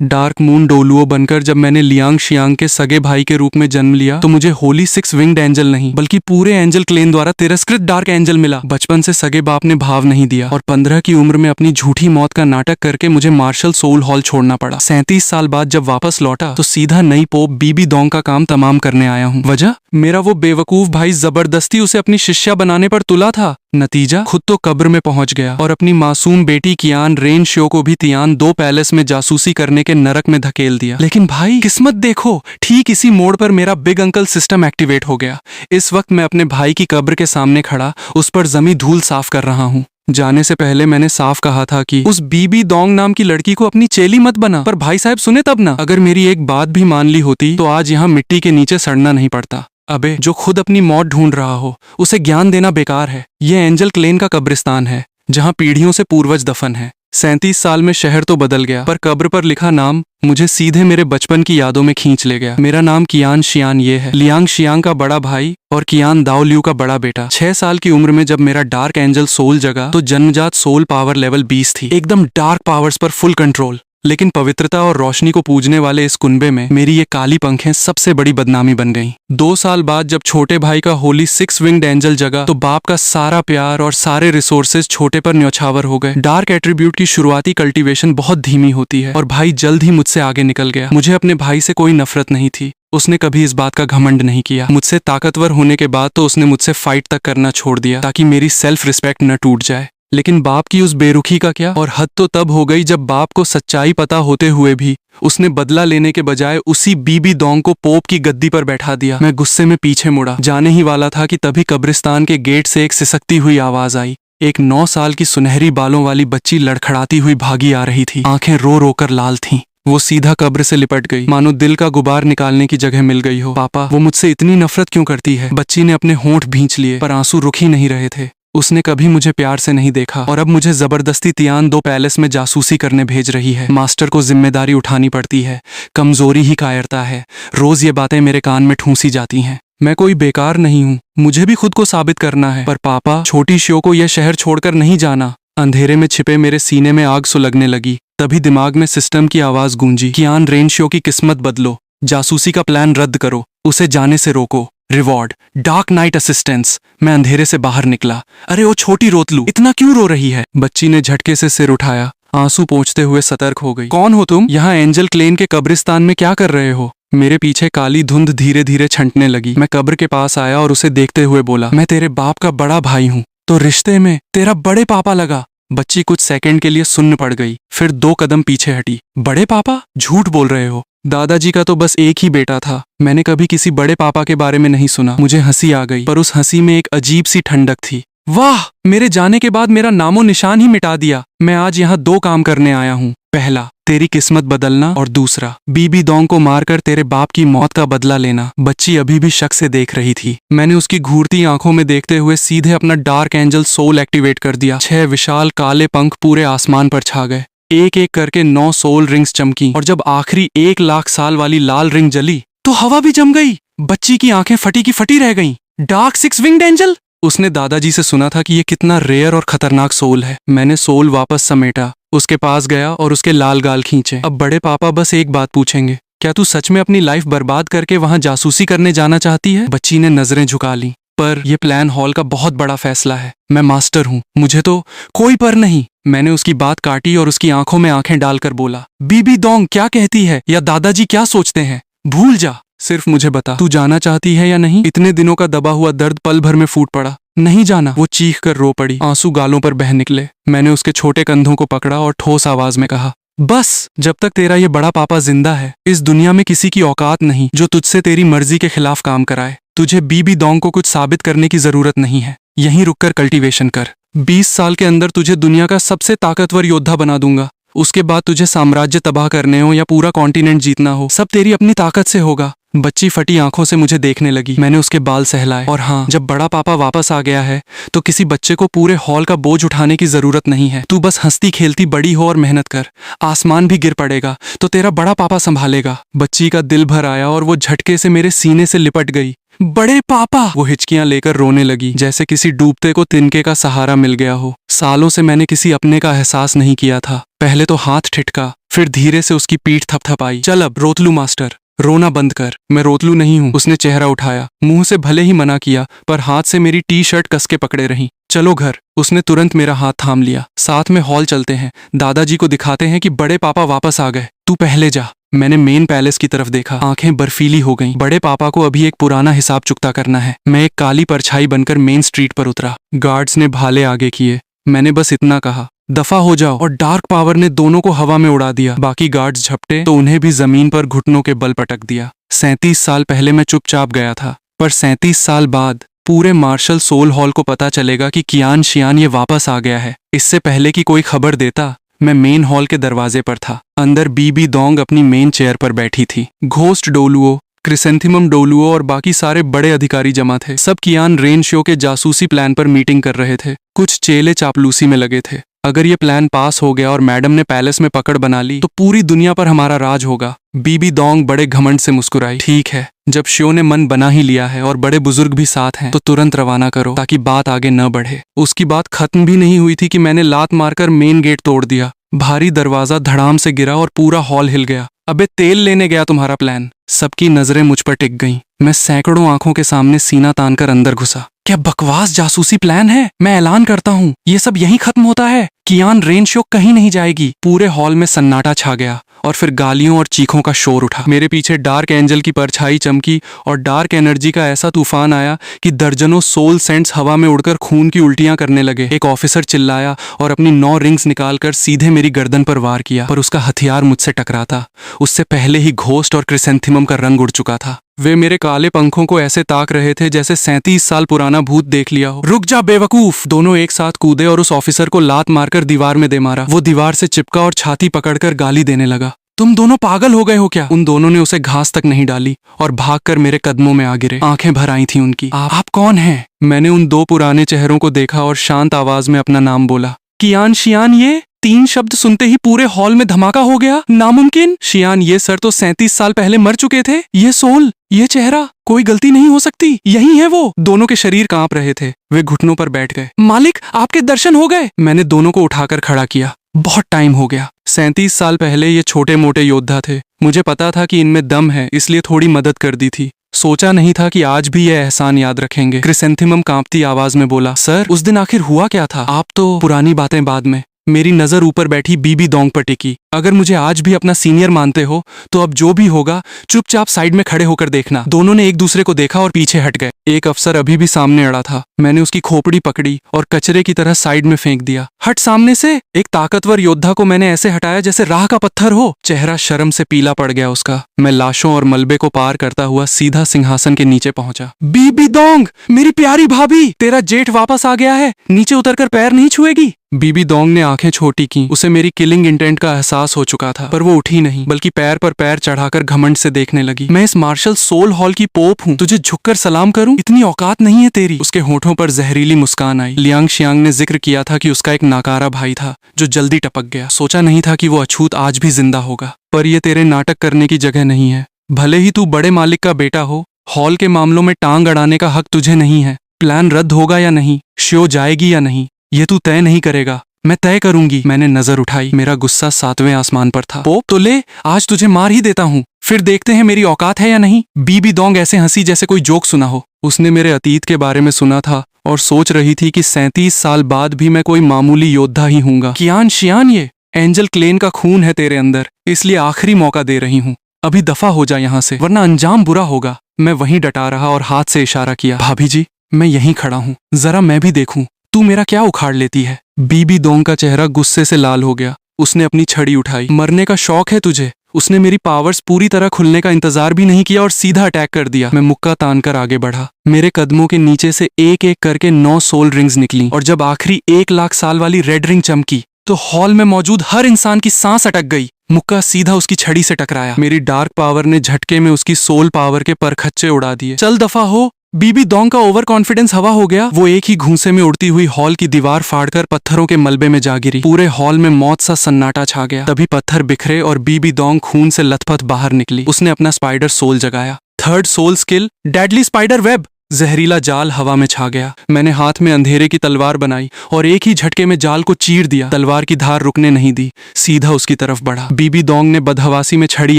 Dark moon डोलुओ बनकर जब मैंने लियांग शियांग के सगे भाई के रूप में जन्म लिया तो मुझे होली 6 विंग्ड एंजल नहीं बल्कि पूरे एंजल क्लेन द्वारा तिरस्कृत डार्क एंजल मिला। बचपन से सगे बाप ने भाव नहीं दिया और 15 की उम्र में अपनी झूठी मौत का नाटक करके मुझे मार्शल सोल हॉल छोड़ना पड़ा। 37 साल बाद जब वापस लौटा तो सीधा नई पोप बीबी दोंग का काम तमाम करने आया हूँ। वजह मेरा वो बेवकूफ भाई जबरदस्ती उसे अपनी शिष्या बनाने पर तुला था। नतीजा खुद तो कब्र में पहुंच गया और अपनी मासूम बेटी कियान रेन शो को भी तियान 2 पैलेस में जासूसी करने के नरक में धकेल दिया। लेकिन भाई किस्मत देखो, ठीक इसी मोड़ पर मेरा बिग अंकल सिस्टम एक्टिवेट हो गया। इस वक्त मैं अपने भाई की कब्र के सामने खड़ा उस पर जमी धूल साफ कर रहा हूँ। जाने से पहले मैंने साफ कहा था कि उस बीबी दोंग नाम की लड़की को अपनी चेली मत बना, पर भाई साहब सुने तब ना। अगर मेरी एक बात भी मान ली होती तो आज यहाँ मिट्टी के नीचे सड़ना नहीं पड़ता। अबे जो खुद अपनी मौत ढूंढ रहा हो उसे ज्ञान देना बेकार है। ये एंजल क्लेन का कब्रिस्तान है जहाँ पीढ़ियों से पूर्वज दफन है। 37 साल में शहर तो बदल गया पर कब्र पर लिखा नाम मुझे सीधे मेरे बचपन की यादों में खींच ले गया। मेरा नाम कियान शियान ये है, लियांग शियांग का बड़ा भाई और कियान दाओ ल्यू का बड़ा बेटा। 6 साल की उम्र में जब मेरा डार्क एंजल सोल जगा तो जन्मजात सोल पावर लेवल 20 थी, एकदम डार्क पावर्स पर फुल कंट्रोल। लेकिन पवित्रता और रोशनी को पूजने वाले इस कुनबे में मेरी ये काली पंखें सबसे बड़ी बदनामी बन गईं। 2 साल बाद जब छोटे भाई का होली 6 विंग्ड एंजल जगा तो बाप का सारा प्यार और सारे रिसोर्सेज छोटे पर न्यौछावर हो गए। डार्क एट्रीब्यूट की शुरुआती कल्टीवेशन बहुत धीमी होती है और भाई जल्द ही मुझसे आगे निकल गया। मुझे अपने भाई से कोई नफरत नहीं थी, उसने कभी इस बात का घमंड नहीं किया। मुझसे ताकतवर होने के बाद तो उसने मुझसे फाइट तक करना छोड़ दिया ताकि मेरी सेल्फ रिस्पेक्ट न टूट जाए। लेकिन बाप की उस बेरुखी का क्या? और हद तो तब हो गई जब बाप को सच्चाई पता होते हुए भी उसने बदला लेने के बजाय उसी बीबी दोंग को पोप की गद्दी पर बैठा दिया। मैं गुस्से में पीछे मुड़ा, जाने ही वाला था कि तभी कब्रिस्तान के गेट से एक सिसकती हुई आवाज आई। एक 9 साल की सुनहरी बालों वाली बच्ची लड़खड़ाती हुई भागी आ रही थी। आंखें रो रो कर लाल थीं। वो सीधा कब्र से लिपट गई, मानो दिल का गुबार निकालने की जगह मिल गई हो। पापा, वो मुझसे इतनी नफरत क्यों करती है? बच्ची ने अपने होंठ भींच लिए पर आंसू रुक ही नहीं रहे थे। उसने कभी मुझे प्यार से नहीं देखा और अब मुझे जबरदस्ती तियान 2 पैलेस में जासूसी करने भेज रही है। मास्टर को जिम्मेदारी उठानी पड़ती है, कमजोरी ही कायरता है। रोज ये बातें मेरे कान में ठूंसी जाती हैं। मैं कोई बेकार नहीं हूँ, मुझे भी खुद को साबित करना है। पर पापा, छोटी शियो को यह शहर छोड़कर नहीं जाना। अंधेरे में छिपे मेरे सीने में आग सुलगने लगी। तभी दिमाग में सिस्टम की आवाज गूंजी, कियान रेन शियो की किस्मत बदलो, जासूसी का प्लान रद्द करो, उसे जाने से रोको। Reward dark night assistance. मैं अंधेरे से बाहर निकला। अरे ओ छोटी रोतलू, इतना क्यों रो रही है? बच्ची ने झटके से सिर उठाया, आंसू पोंछते हुए सतर्क हो गई। कौन हो तुम? यहाँ एंजल क्लेन के कब्रिस्तान में क्या कर रहे हो? मेरे पीछे काली धुंध धीरे धीरे छंटने लगी। मैं कब्र के पास आया और उसे देखते हुए बोला, मैं तेरे बाप का बड़ा भाई हूँ, तो रिश्ते में तेरा बड़े पापा लगा। बच्ची कुछ सेकंड के लिए सुन्न पड़ गई, फिर 2 कदम पीछे हटी। बड़े पापा? झूठ बोल रहे हो, दादाजी का तो बस एक ही बेटा था। मैंने कभी किसी बड़े पापा के बारे में नहीं सुना। मुझे हंसी आ गई, पर उस हंसी में एक अजीब सी ठंडक थी। वाह, मेरे जाने के बाद मेरा नामो निशान ही मिटा दिया। मैं आज यहाँ 2 काम करने आया हूँ। पहला, तेरी किस्मत बदलना, और दूसरा, बीबी दोंग को मारकर तेरे बाप की मौत का बदला लेना। बच्ची अभी भी शक से देख रही थी। मैंने उसकी घूरती आंखों में देखते हुए सीधे अपना डार्क एंजल सोल एक्टिवेट कर दिया। 6 विशाल काले पंख पूरे आसमान पर छा गए। एक एक करके 9 सोल रिंग्स चमकी और जब आखिरी 1 लाख साल वाली लाल रिंग जली तो हवा भी जम गई। बच्ची की आंखें फटी की फटी रह गईं। Dark 6 winged angel? उसने दादाजी से सुना था कि ये कितना रेयर और खतरनाक सोल है। मैंने सोल वापस समेटा, उसके पास गया और उसके लाल गाल खींचे। अब बड़े पापा बस एक बात पूछेंगे, क्या तू सच में अपनी लाइफ बर्बाद करके वहां जासूसी करने जाना चाहती है? बच्ची ने नजरें झुका ली। पर यह प्लान हॉल का बहुत बड़ा फैसला है। मैं मास्टर हूँ, मुझे तो कोई पर नहीं। मैंने उसकी बात काटी और उसकी आंखों में आंखें डालकर बोला, बीबी दोंग क्या कहती है या दादाजी क्या सोचते हैं, भूल जा। सिर्फ मुझे बता, तू जाना चाहती है या नहीं? इतने दिनों का दबा हुआ दर्द पल भर में फूट पड़ा। नहीं जाना, वो चीख कर रो पड़ी। आंसू गालों पर बह निकले। मैंने उसके छोटे कंधों को पकड़ा और ठोस आवाज में कहा, बस, जब तक तेरा ये बड़ा पापा जिंदा है इस दुनिया में किसी की औकात नहीं जो तुझसे तेरी मर्जी के खिलाफ काम कराए। तुझे बीबी दोंग को कुछ साबित करने की जरूरत नहीं है। यहीं रुककर कल्टीवेशन कर। 20 साल के अंदर तुझे दुनिया का सबसे ताकतवर योद्धा बना दूंगा। उसके बाद तुझे साम्राज्य तबाह करने हो या पूरा कॉन्टिनेंट जीतना हो, सब तेरी अपनी ताकत से होगा। बच्ची फटी आंखों से मुझे देखने लगी। मैंने उसके बाल सहलाए। और हाँ, जब बड़ा पापा वापस आ गया है तो किसी बच्चे को पूरे हॉल का बोझ उठाने की जरूरत नहीं है। तू बस हंसती खेलती बड़ी हो और मेहनत कर। आसमान भी गिर पड़ेगा तो तेरा बड़ा पापा संभालेगा। बच्ची का दिल भर आया और वो झटके से मेरे सीने से लिपट गई। बड़े पापा! वो हिचकियां लेकर रोने लगी, जैसे किसी डूबते को तिनके का सहारा मिल गया हो। सालों से मैंने किसी अपने का एहसास नहीं किया था। पहले तो हाथ ठिठका, फिर धीरे से उसकी पीठ थपथपाई। चल अब रोतलू मास्टर, रोना बंद कर। मैं रोतलू नहीं हूँ। उसने चेहरा उठाया। मुंह से भले ही मना किया पर हाथ से मेरी टी शर्ट कस के पकड़े रही। चलो घर। उसने तुरंत मेरा हाथ थाम लिया। साथ में हॉल चलते हैं, दादाजी को दिखाते हैं कि बड़े पापा वापस आ गए। तू पहले जा। मैंने मेन पैलेस की तरफ देखा। आंखें बर्फीली हो गईं। बड़े पापा को अभी एक पुराना हिसाब चुकता करना है। मैं एक काली परछाई बनकर मेन स्ट्रीट पर उतरा। गार्ड्स ने भाले आगे किए। मैंने बस इतना कहा, दफा हो जाओ, और डार्क पावर ने दोनों को हवा में उड़ा दिया। बाकी गार्ड्स झपटे तो उन्हें भी जमीन पर घुटनों के बल पटक दिया। 37 साल पहले मैं चुपचाप गया था, पर 37 साल बाद पूरे मार्शल सोल हॉल को पता चलेगा कि कियान शियान ये वापस आ गया है। इससे पहले कि कोई खबर देता, मैं मेन हॉल के दरवाजे पर था। अंदर बीबी दोंग अपनी मेन चेयर पर बैठी थी। घोस्ट डोलुओ, क्रिसेंथिमम डोलुओ और बाकी सारे बड़े अधिकारी जमा थे। सब कियान रेन शो के जासूसी प्लान पर मीटिंग कर रहे थे। कुछ चेले चापलूसी में लगे थे। अगर ये प्लान पास हो गया और मैडम ने पैलेस में पकड़ बना ली तो पूरी दुनिया पर हमारा राज होगा। बीबी दोंग बड़े घमंड से मुस्कुराई। ठीक है, जब शो ने मन बना ही लिया है और बड़े बुजुर्ग भी साथ हैं तो तुरंत रवाना करो ताकि बात आगे न बढ़े। उसकी बात खत्म भी नहीं हुई थी कि मैंने लात मारकर मेन गेट तोड़ दिया। भारी दरवाजा धड़ाम से गिरा और पूरा हॉल हिल गया। अबे तेल लेने गया तुम्हारा प्लान। सबकी नजरें मुझ पर टिक गईं। मैं सैकड़ों आंखों के सामने सीना तानकर अंदर घुसा। क्या बकवास जासूसी प्लान है। मैं ऐलान करता हूँ, ये सब यहीं खत्म होता है। कियान रेन शो कहीं नहीं जाएगी। पूरे हॉल में सन्नाटा छा गया और फिर गालियों और चीखों का शोर उठा। मेरे पीछे डार्क एंजल की परछाई चमकी और डार्क एनर्जी का ऐसा तूफान आया कि दर्जनों सोल सेंट्स हवा में उड़कर खून की उल्टियां करने लगे। एक ऑफिसर चिल्लाया और अपनी 9 रिंग्स निकालकर सीधे मेरी गर्दन पर वार किया, पर उसका हथियार मुझसे टकराता उससे पहले ही घोस्ट और क्रिसेंथिमम का रंग उड़ चुका था। वे मेरे काले पंखों को ऐसे ताक रहे थे जैसे 37 साल पुराना भूत देख लिया हो। रुक जा बेवकूफ। दोनों एक साथ कूदे और उस ऑफिसर को लात मारकर दीवार में दे मारा। वो दीवार से चिपका और छाती पकड़कर गाली देने लगा। तुम दोनों पागल हो गए हो क्या? उन दोनों ने उसे घास तक नहीं डाली और भागकर मेरे कदमों में आ गिरे। आंखें भर आई थी उनकी। आप कौन हैं? मैंने उन 2 पुराने चेहरों को देखा और शांत आवाज में अपना नाम बोला। कियान शियान। ये 3 शब्द सुनते ही पूरे हॉल में धमाका हो गया। नामुमकिन। शियान, ये सर तो 37 साल पहले मर चुके थे। ये सोल, ये चेहरा, कोई गलती नहीं हो सकती। यही है वो। दोनों के शरीर कांप रहे थे। वे घुटनों पर बैठ गए। मालिक, आपके दर्शन हो गए। मैंने दोनों को उठाकर खड़ा किया। बहुत टाइम हो गया। 37 साल पहले ये छोटे मोटे योद्धा थे। मुझे पता था कि इनमें दम है, इसलिए थोड़ी मदद कर दी थी। सोचा नहीं था कि आज भी ये एहसान याद रखेंगे। क्रिसेंथिमम कांपती आवाज में बोला, सर उस दिन आखिर हुआ क्या था? आप तो पुरानी बातें बाद में। मेरी नजर ऊपर बैठी बीबी दोंग पर टिकी। अगर मुझे आज भी अपना सीनियर मानते हो तो अब जो भी होगा चुपचाप साइड में खड़े होकर देखना। दोनों ने एक दूसरे को देखा और पीछे हट गए। एक अफसर अभी भी सामने अड़ा था। मैंने उसकी खोपड़ी पकड़ी और कचरे की तरह साइड में फेंक दिया। हट सामने से। एक ताकतवर योद्धा को मैंने ऐसे हटाया जैसे राह का पत्थर हो। चेहरा शर्म से पीला पड़ गया उसका। मैं लाशों और मलबे को पार करता हुआ सीधा सिंहासन के नीचे पहुंचा। बीबी दोंग, मेरी प्यारी भाभी, तेरा जेठ वापस आ गया है। नीचे उतरकर पैर नहीं छुएगी? बीबी दोंग ने आंखें छोटी की। उसे मेरी किलिंग इंटेंट का एहसास हो चुका था, पर वो उठी नहीं, बल्कि पैर पर पैर चढ़ाकर घमंड से देखने लगी। मैं इस मार्शल सोल हॉल की पोप हूँ, तुझे झुककर सलाम करूं? इतनी औकात नहीं है तेरी। उसके होठों पर जहरीली मुस्कान आई। लियांग शियांग ने जिक्र किया था कि उसका एक नाकारा भाई था जो जल्दी टपक गया। सोचा नहीं था कि वो अछूत आज भी जिंदा होगा। पर ये तेरे नाटक करने की जगह नहीं है। भले ही तू बड़े मालिक का बेटा हो, हॉल के मामलों में टांग अड़ाने का हक तुझे नहीं है। प्लान रद्द होगा या नहीं, शो जाएगी या नहीं, ये तू तय नहीं करेगा, मैं तय करूंगी। मैंने नजर उठाई। मेरा गुस्सा 7वें आसमान पर था। पोप तो ले, आज तुझे मार ही देता हूँ, फिर देखते हैं मेरी औकात है या नहीं। बीबी दोंग ऐसे हंसी जैसे कोई जोक सुना हो। उसने मेरे अतीत के बारे में सुना था और सोच रही थी कि 37 साल बाद भी मैं कोई मामूली योद्धा ही हूँगा। कियान शियान, ये एंजल क्लेन का खून है तेरे अंदर, इसलिए आखिरी मौका दे रही हूँ। अभी दफा हो जा यहाँ से, वरना अंजाम बुरा होगा। मैं वहीं डटा रहा और हाथ से इशारा किया। भाभी जी, मैं यहीं खड़ा हूँ, जरा मैं भी देखूं तू मेरा क्या उखाड़ लेती है। बीबी दोंग का चेहरा गुस्से से लाल हो गया। उसने अपनी छड़ी उठाई। मरने का शौक है तुझे? उसने मेरी पावर्स पूरी तरह खुलने का इंतजार भी नहीं किया और सीधा अटैक कर दिया। मैं मुक्का तानकर आगे बढ़ा। मेरे कदमों के नीचे से एक एक करके 9 सोल रिंग्स निकली और जब आखिरी 1 लाख साल वाली रेड रिंग चमकी तो हॉल में मौजूद हर इंसान की सांस अटक गई। मुक्का सीधा उसकी छड़ी से टकराया। मेरी डार्क पावर ने झटके में उसकी सोल पावर के परखच्चे उड़ा दिए। चल दफा हो। बीबी दोंग का ओवर कॉन्फिडेंस हवा हो गया। वो एक ही घूंसे में उड़ती हुई हॉल की दीवार फाड़कर पत्थरों के मलबे में जा गिरी। पूरे हॉल में मौत सा सन्नाटा छा गया। तभी पत्थर बिखरे और बीबी दोंग खून से लथपथ बाहर निकली। उसने अपना स्पाइडर सोल जगाया। 3rd soul skill, deadly spider web. जहरीला जाल हवा में छा गया। मैंने हाथ में अंधेरे की तलवार बनाई और एक ही झटके में जाल को चीर दिया। तलवार की धार रुकने नहीं दी, सीधा उसकी तरफ बढ़ा। बीबी दोंग ने बदहवासी में छड़ी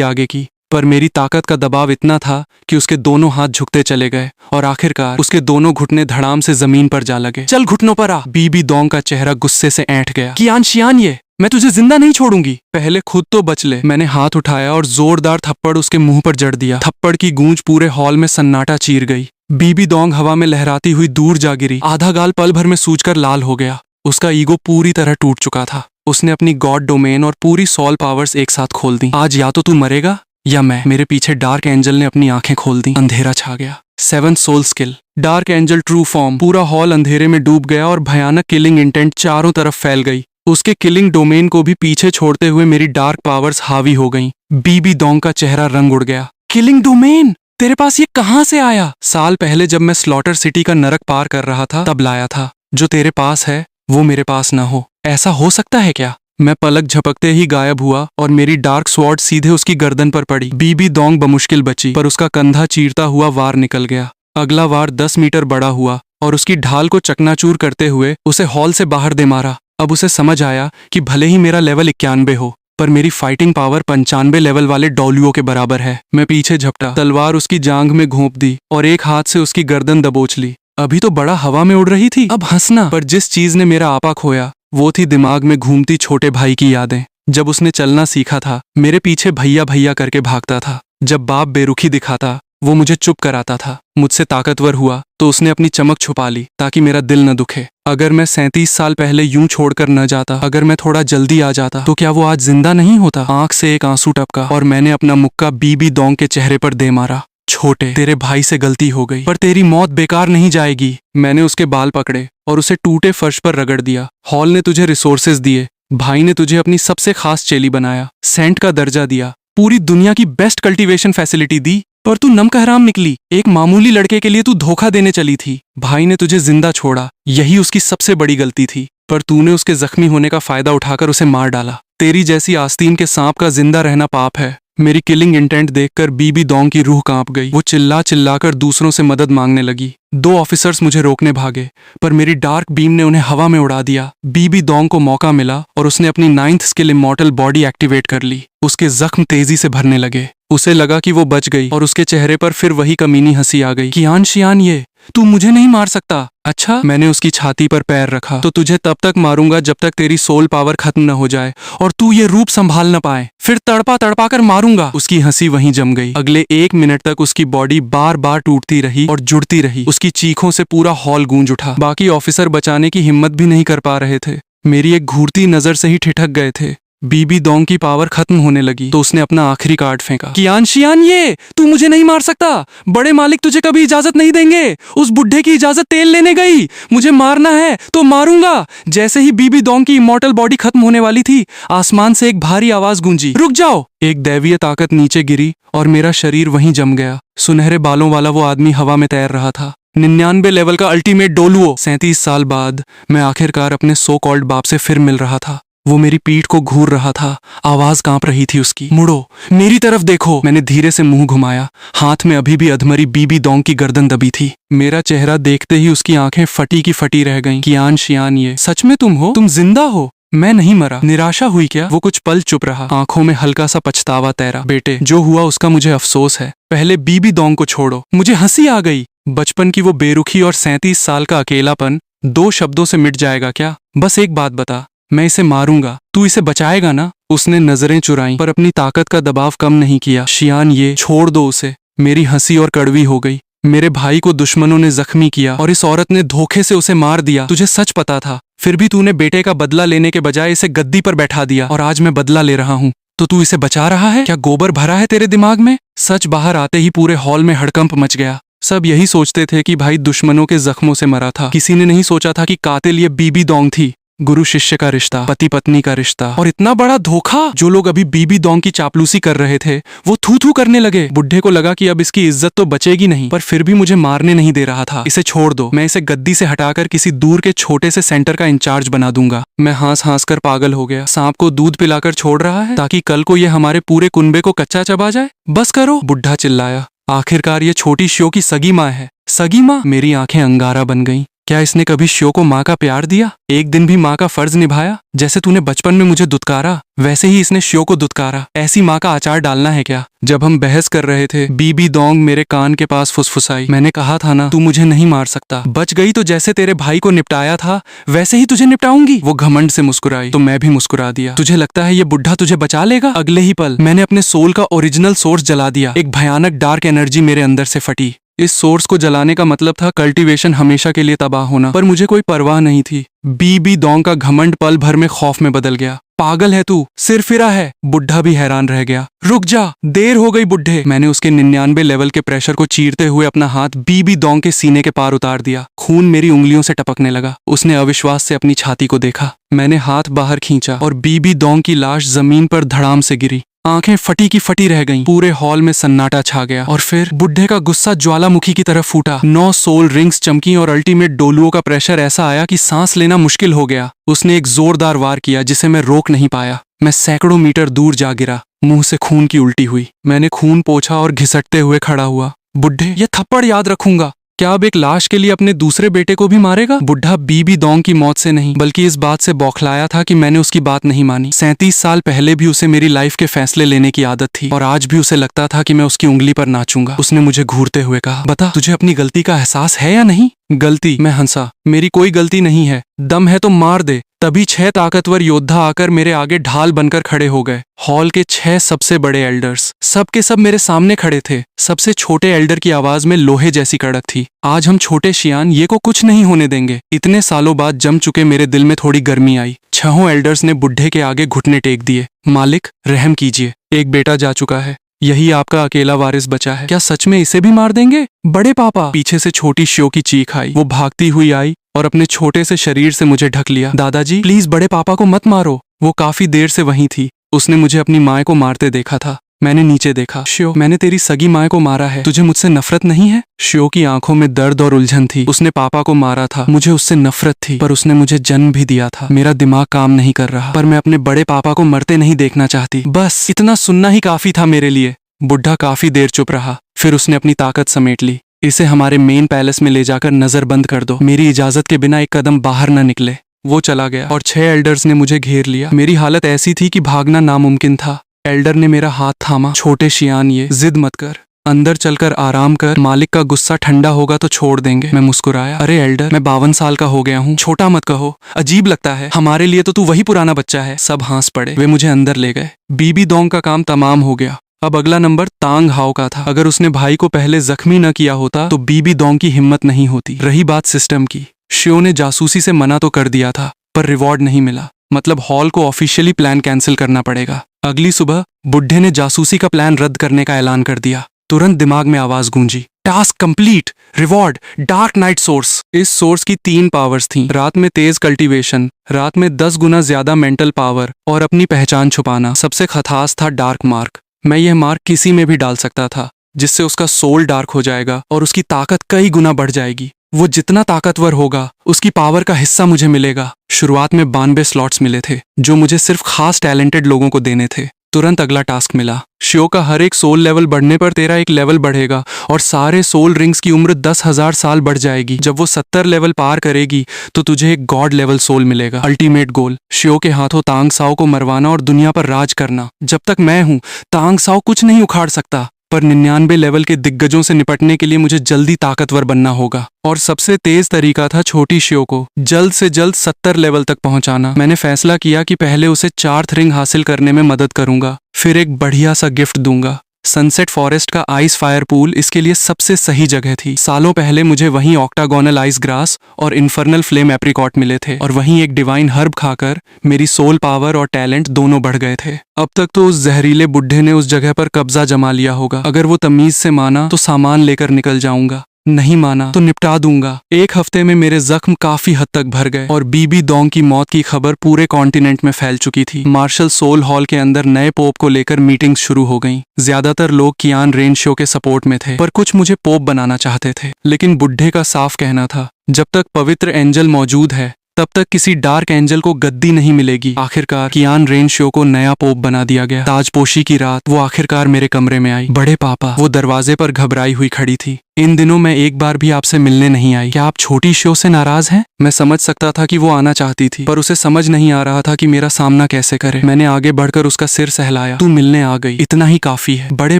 आगे की, पर मेरी ताकत का दबाव इतना था कि उसके दोनों हाथ झुकते चले गए और आखिरकार उसके दोनों घुटने धड़ाम से जमीन पर जा लगे। चल घुटनों पर आ। बीबी दोंग का चेहरा गुस्से से ऐंठ गया। कियान शियान, ये मैं तुझे जिंदा नहीं छोड़ूंगी। पहले खुद तो बच ले। मैंने हाथ उठाया और जोरदार थप्पड़ उसके मुंह पर जड़ दिया। थप्पड़ की गूंज पूरे हॉल में सन्नाटा चीर गई। बीबी दोंग हवा में लहराती हुई दूर जा गिरी। आधा गाल पल भर में सूजकर लाल हो गया। उसका ईगो पूरी तरह टूट चुका था। उसने अपनी गॉड डोमेन और पूरी सॉल पावर्स एक साथ खोल दी। आज या तो तू मरेगा या मैं। मेरे पीछे डार्क एंजल ने अपनी आंखें खोल दी। अंधेरा छा गया। 7 soul skill, dark angel true form. पूरा हॉल अंधेरे में डूब गया और भयानक किलिंग इंटेंट चारों तरफ फैल गई। उसके किलिंग डोमेन को भी पीछे छोड़ते हुए मेरी डार्क पावर्स हावी हो गईं। बीबी दोंग का चेहरा रंग उड़ गया। किलिंग डोमेन तेरे पास ये कहां से आया? साल पहले जब मैं स्लॉटर सिटी का नरक पार कर रहा था तब लाया था। जो तेरे पास है वो मेरे पास ना हो, ऐसा हो सकता है क्या? मैं पलक झपकते ही गायब हुआ और मेरी डार्क स्वॉर्ड सीधे उसकी गर्दन पर पड़ी। बीबी दोंग बमुश्किल बची, पर उसका कंधा चीरता हुआ वार निकल गया। अगला वार 10 मीटर बड़ा हुआ और उसकी ढाल को चकनाचूर करते हुए उसे हॉल से बाहर दे मारा। अब उसे समझ आया कि भले ही मेरा लेवल 91 हो, पर मेरी फाइटिंग पावर 95 लेवल वाले डॉलुओं के बराबर है। मैं पीछे झपटा, तलवार उसकी जांघ में घोंप दी और एक हाथ से उसकी गर्दन दबोच ली। अभी तो बड़ा हवा में उड़ रही थी, अब हंसना। पर जिस चीज ने मेरा आपा खोया वो थी दिमाग में घूमती छोटे भाई की यादें। जब उसने चलना सीखा था मेरे पीछे भैया भैया करके भागता था। जब बाप बेरुखी दिखाता वो मुझे चुप कराता था। मुझसे ताकतवर हुआ तो उसने अपनी चमक छुपा ली ताकि मेरा दिल न दुखे। अगर मैं 37 साल पहले यूं छोड़कर न जाता, अगर मैं थोड़ा जल्दी आ जाता, तो क्या वो आज जिंदा नहीं होता? आंख से एक आंसू टपका और मैंने अपना मुक्का बीबी दोंग के चेहरे पर दे मारा। छोटे, तेरे भाई से गलती हो गई, पर तेरी मौत बेकार नहीं जाएगी। मैंने उसके बाल पकड़े और उसे टूटे फर्श पर रगड़ दिया। हॉल ने तुझे रिसोर्सेज दिए, भाई ने तुझे अपनी सबसे खास चेली बनाया, सेंट का दर्जा दिया, पूरी दुनिया की बेस्ट कल्टीवेशन फैसिलिटी दी, पर तू नमकहराम निकली। एक मामूली लड़के के लिए तू धोखा देने चली थी। भाई ने तुझे जिंदा छोड़ा, यही उसकी सबसे बड़ी गलती थी, पर तूने उसके जख्मी होने का फायदा उठाकर उसे मार डाला। तेरी जैसी आस्तीन के सांप का जिंदा रहना पाप है। मेरी किलिंग इंटेंट देखकर बीबी दोंग की रूह कांप गई। वो चिल्ला चिल्लाकर दूसरों से मदद मांगने लगी। 2 ऑफिसर्स मुझे रोकने भागे, पर मेरी डार्क बीम ने उन्हें हवा में उड़ा दिया। बीबी दोंग को मौका मिला और उसने अपनी 9th skill immortal body activate कर ली। उसके जख्म तेजी से भरने लगे। उसे लगा कि वो बच गई और उसके चेहरे पर फिर वही कमीनी हंसी आ गई। कियान शियान, ये तू मुझे नहीं मार सकता। अच्छा, मैंने उसकी छाती पर पैर रखा। तो तुझे तब तक मारूंगा जब तक तेरी सोल पावर खत्म न हो जाए और तू ये रूप संभाल न पाए। फिर तड़पा तड़पा कर मारूंगा। उसकी हंसी वहीं जम गई। अगले 1 मिनट तक उसकी बॉडी बार बार टूटती रही और जुड़ती रही। उसकी चीखों से पूरा हॉल गूंज उठा। बाकी ऑफिसर बचाने की हिम्मत भी नहीं कर पा रहे थे। मेरी एक घूरती नजर से ही ठिठक गए थे। बीबी दोंग की पावर खत्म होने लगी तो उसने अपना आखिरी कार्ड फेंका। कियान शियान, ये तू मुझे नहीं मार सकता। बड़े मालिक तुझे कभी इजाजत नहीं देंगे। उस बुढ़े की इजाजत तेल लेने गई। मुझे मारना है तो मारूंगा। जैसे ही बीबी दोंग की इमॉर्टल बॉडी खत्म होने वाली थी, आसमान से एक भारी आवाज गूंजी, रुक जाओ। एक दैवीय ताकत नीचे गिरी और मेरा शरीर वहीं जम गया। सुनहरे बालों वाला वो आदमी हवा में तैर रहा था। 99 लेवल का अल्टीमेट डोलुओ। 37 साल बाद मैं आखिरकार अपने सो कॉल्ड बाप से फिर मिल रहा था। वो मेरी पीठ को घूर रहा था, आवाज कांप रही थी उसकी। मुड़ो, मेरी तरफ देखो। मैंने धीरे से मुंह घुमाया। हाथ में अभी भी अधमरी बीबी दोंग की गर्दन दबी थी। मेरा चेहरा देखते ही उसकी आंखें फटी की फटी रह गईं। कियान शियान, ये सच में तुम हो? तुम जिंदा हो? मैं नहीं मरा। निराशा हुई क्या? वो कुछ पल चुप रहा। आंखों में हल्का सा पछतावा तैरा। बेटे, जो हुआ उसका मुझे अफसोस है। पहले बीबी दोंग को छोड़ो। मुझे हंसी आ गई। बचपन की वो बेरुखी और 37 साल का अकेलापन 2 शब्दों से मिट जाएगा क्या? बस एक बात बता, मैं इसे मारूंगा, तू इसे बचाएगा ना? उसने नजरें चुराई पर अपनी ताकत का दबाव कम नहीं किया। शियान, ये छोड़ दो उसे। मेरी हंसी और कड़वी हो गई। मेरे भाई को दुश्मनों ने जख्मी किया और इस औरत ने धोखे से उसे मार दिया। तुझे सच पता था, फिर भी तूने बेटे का बदला लेने के बजाय इसे गद्दी पर बैठा दिया और आज मैं बदला ले रहा हूँ तो तू इसे बचा रहा है? क्या गोबर भरा है तेरे दिमाग में? सच बाहर आते ही पूरे हॉल में हड़कंप मच गया। सब यही सोचते थे कि भाई दुश्मनों के जख्मों से मरा था। किसी ने नहीं सोचा था कि कातिल ये बीबी दोंग थी। गुरु शिष्य का रिश्ता, पति पत्नी का रिश्ता और इतना बड़ा धोखा। जो लोग अभी बीबी दोंग की चापलूसी कर रहे थे वो थू थू करने लगे। बुढ़े को लगा कि अब इसकी इज्जत तो बचेगी नहीं, पर फिर भी मुझे मारने नहीं दे रहा था। इसे छोड़ दो, मैं इसे गद्दी से हटाकर किसी दूर के छोटे से सेंटर का इंचार्ज बना दूंगा। मैं हंस हंस कर पागल हो गया। सांप को दूध पिलाकर छोड़ रहा है ताकि कल को ये हमारे पूरे कुनबे को कच्चा चबा जाए? बस करो, बुढ़ा चिल्लाया। आखिरकार ये छोटी शियो की सगी माँ है। सगी माँ? मेरी आंखें अंगारा बन गईं। क्या इसने कभी शियो को माँ का प्यार दिया? एक दिन भी माँ का फर्ज निभाया? जैसे तूने बचपन में मुझे दुत्कारा वैसे ही इसने शियो को दुत्कारा। ऐसी माँ का अचार डालना है क्या? जब हम बहस कर रहे थे बीबी दोंग मेरे कान के पास फुसफुसाई, मैंने कहा था ना तू मुझे नहीं मार सकता। बच गई तो जैसे तेरे भाई को निपटाया था वैसे ही तुझे निपटाऊंगी। वो घमंड से मुस्कुराई तो मैं भी मुस्कुरा दिया। तुझे लगता है ये बुढ़ा तुझे बचा लेगा? अगले ही पल मैंने अपने सोल का ओरिजिनल सोर्स जला दिया। एक भयानक डार्क एनर्जी मेरे अंदर से फटी। इस सोर्स को जलाने का मतलब था कल्टीवेशन हमेशा के लिए तबाह होना, पर मुझे कोई परवाह नहीं थी। बीबी दोंग का घमंड पल भर में खौफ में बदल गया। पागल है तू, सिरफिरा है। बुढ़ा भी हैरान रह गया। रुक जा, देर हो गई बुढ़े। मैंने उसके 99 लेवल के प्रेशर को चीरते हुए अपना हाथ बीबी दोंग के सीने के पार उतार दिया। खून मेरी उंगलियों से टपकने लगा। उसने अविश्वास से अपनी छाती को देखा। मैंने हाथ बाहर खींचा और बीबी दोंग की लाश जमीन पर धड़ाम से गिरी। आंखें फटी की फटी रह गईं। पूरे हॉल में सन्नाटा छा गया और फिर बुढ़े का गुस्सा ज्वालामुखी की तरफ फूटा। 9 सोल रिंग्स चमकी और अल्टीमेट डोलुओं का प्रेशर ऐसा आया कि सांस लेना मुश्किल हो गया। उसने एक जोरदार वार किया जिसे मैं रोक नहीं पाया। मैं सैकड़ों मीटर दूर जा गिरा। मुंह से खून की उल्टी हुई। मैंने खून पोंछा और घिसटते हुए खड़ा हुआ। बुढ़े, ये थप्पड़ याद रखूंगा। क्या अब एक लाश के लिए अपने दूसरे बेटे को भी मारेगा? बुढ़ा बीबी दोंग की मौत से नहीं बल्कि इस बात से बौखलाया था कि मैंने उसकी बात नहीं मानी। 37 साल पहले भी उसे मेरी लाइफ के फैसले लेने की आदत थी और आज भी उसे लगता था कि मैं उसकी उंगली पर नाचूंगा। उसने मुझे घूरते हुए कहा, बता तुझे अपनी गलती का एहसास है या नहीं? गलती? मैं हंसा। मेरी कोई गलती नहीं है। दम है तो मार दे। तभी 6 ताकतवर योद्धा आकर मेरे आगे ढाल बनकर खड़े हो गए। हॉल के 6 सबसे बड़े एल्डर्स सब के सब मेरे सामने खड़े थे। सबसे छोटे एल्डर की आवाज में लोहे जैसी कड़क थी। आज हम छोटे शियान ये को कुछ नहीं होने देंगे। इतने सालों बाद जम चुके मेरे दिल में थोड़ी गर्मी आई। 6 एल्डर्स ने बुढ़े के आगे घुटने टेक दिए। मालिक, रहम कीजिए। एक बेटा जा चुका है, यही आपका अकेला वारिस बचा है। क्या सच में इसे भी मार देंगे? बड़े पापा! पीछे से छोटी शियो की चीख आई। वो भागती हुई आई और अपने छोटे से शरीर से मुझे ढक लिया। दादाजी प्लीज बड़े पापा को मत मारो। वो काफी देर से वहीं थी। उसने मुझे अपनी माँ को मारते देखा था। मैंने नीचे देखा। शियो, मैंने तेरी सगी माँ को मारा है। तुझे मुझसे नफरत नहीं है? शियो की आंखों में दर्द और उलझन थी। उसने पापा को मारा था। मुझे उससे नफरत थी, पर उसने मुझे जन्म भी दिया था। मेरा दिमाग काम नहीं कर रहा, पर मैं अपने बड़े पापा को मरते नहीं देखना चाहती। बस इतना सुनना ही काफी था मेरे लिए। बुढ़ा काफी देर चुप रहा। फिर उसने अपनी ताकत समेट ली। इसे हमारे मेन पैलेस में ले जाकर नजरबंद कर दो। मेरी इजाजत के बिना एक कदम बाहर न निकले। वो चला गया और 6 एल्डर्स ने मुझे घेर लिया। मेरी हालत ऐसी थी कि भागना नामुमकिन था। एल्डर ने मेरा हाथ थामा। छोटे शियान, ये जिद मत कर, अंदर चलकर आराम कर। मालिक का गुस्सा ठंडा होगा तो छोड़ देंगे। मैं मुस्कुराया। अरे एल्डर, मैं 52 साल का हो गया हूँ। छोटा मत कहो, अजीब लगता है। हमारे लिए तो तू वही पुराना बच्चा है। सब हंस पड़े। वे मुझे अंदर ले गए। बीबी दोंग का काम तमाम हो गया। अब अगला नंबर तांग हाओ का था। अगर उसने भाई को पहले जख्मी न किया होता तो बीबी दोंग की हिम्मत नहीं होती। रही बात सिस्टम की, शियो ने जासूसी से मना तो कर दिया था, पर रिवॉर्ड नहीं मिला। मतलब हॉल को ऑफिशियली प्लान कैंसिल करना पड़ेगा। अगली सुबह बुढ़े ने जासूसी का प्लान रद्द करने का ऐलान कर दिया। तुरंत दिमाग में आवाज गूंजी, task complete, reward dark knight source. इस सोर्स की 3 पावर्स थीं। रात में तेज कल्टीवेशन, रात में 10 गुना ज्यादा मेंटल पावर और अपनी पहचान छुपाना। सबसे खास था डार्क मार्क। मैं यह मार्क किसी में भी डाल सकता था, जिससे उसका सोल डार्क हो जाएगा और उसकी ताकत कई गुना बढ़ जाएगी। वो जितना ताकतवर होगा उसकी पावर का हिस्सा मुझे मिलेगा। शुरुआत में 92 स्लॉट्स मिले थे, जो मुझे सिर्फ खास टैलेंटेड लोगों को देने थे। तुरंत अगला टास्क मिला। शियो का हर एक सोल लेवल बढ़ने पर तेरा एक लेवल बढ़ेगा और सारे सोल रिंग्स की उम्र 10,000 साल बढ़ जाएगी। जब वो 70 लेवल पार करेगी तो तुझे एक गॉड लेवल सोल मिलेगा। अल्टीमेट गोल, शियो के हाथों तांग साओ को मरवाना और दुनिया पर राज करना। जब तक मैं हूँ तांग साओ कुछ नहीं उखाड़ सकता, पर 99 लेवल के दिग्गजों से निपटने के लिए मुझे जल्दी ताकतवर बनना होगा। और सबसे तेज तरीका था छोटी शियो को जल्द से जल्द 70 लेवल तक पहुंचाना। मैंने फैसला किया कि पहले उसे 4th रिंग हासिल करने में मदद करूंगा, फिर एक बढ़िया सा गिफ्ट दूंगा। सनसेट फॉरेस्ट का आइस फायर पूल इसके लिए सबसे सही जगह थी। सालों पहले मुझे वहीं ऑक्टागोनल आइस ग्रास और इन्फर्नल फ्लेम एप्रिकॉट मिले थे और वहीं एक डिवाइन हर्ब खाकर मेरी सोल पावर और टैलेंट दोनों बढ़ गए थे। अब तक तो उस जहरीले बुढ़े ने उस जगह पर कब्जा जमा लिया होगा। अगर वो तमीज से माना तो सामान लेकर निकल जाऊंगा, नहीं माना तो निपटा दूंगा। एक हफ्ते में मेरे जख्म काफी हद तक भर गए और बीबी दोंग की मौत की खबर पूरे कॉन्टिनेंट में फैल चुकी थी। मार्शल सोल हॉल के अंदर नए पोप को लेकर मीटिंग्स शुरू हो गईं। ज्यादातर लोग कियान रेनशो के सपोर्ट में थे, पर कुछ मुझे पोप बनाना चाहते थे। लेकिन बुढ़े का साफ कहना था, जब तक पवित्र एंजल मौजूद है तब तक किसी डार्क एंजल को गद्दी नहीं मिलेगी। आखिरकार कियान रेनशो को नया पोप बना दिया गया। ताजपोशी की रात वो आखिरकार मेरे कमरे में आई। बड़े पापा वो दरवाजे पर घबराई हुई खड़ी थी। इन दिनों मैं एक बार भी आपसे मिलने नहीं आई। क्या आप छोटी शो से नाराज हैं? मैं समझ सकता था कि वो आना चाहती थी, पर उसे समझ नहीं आ रहा था कि मेरा सामना कैसे करे। मैंने आगे बढ़कर उसका सिर सहलाया। तू मिलने आ गई, इतना ही काफी है। बड़े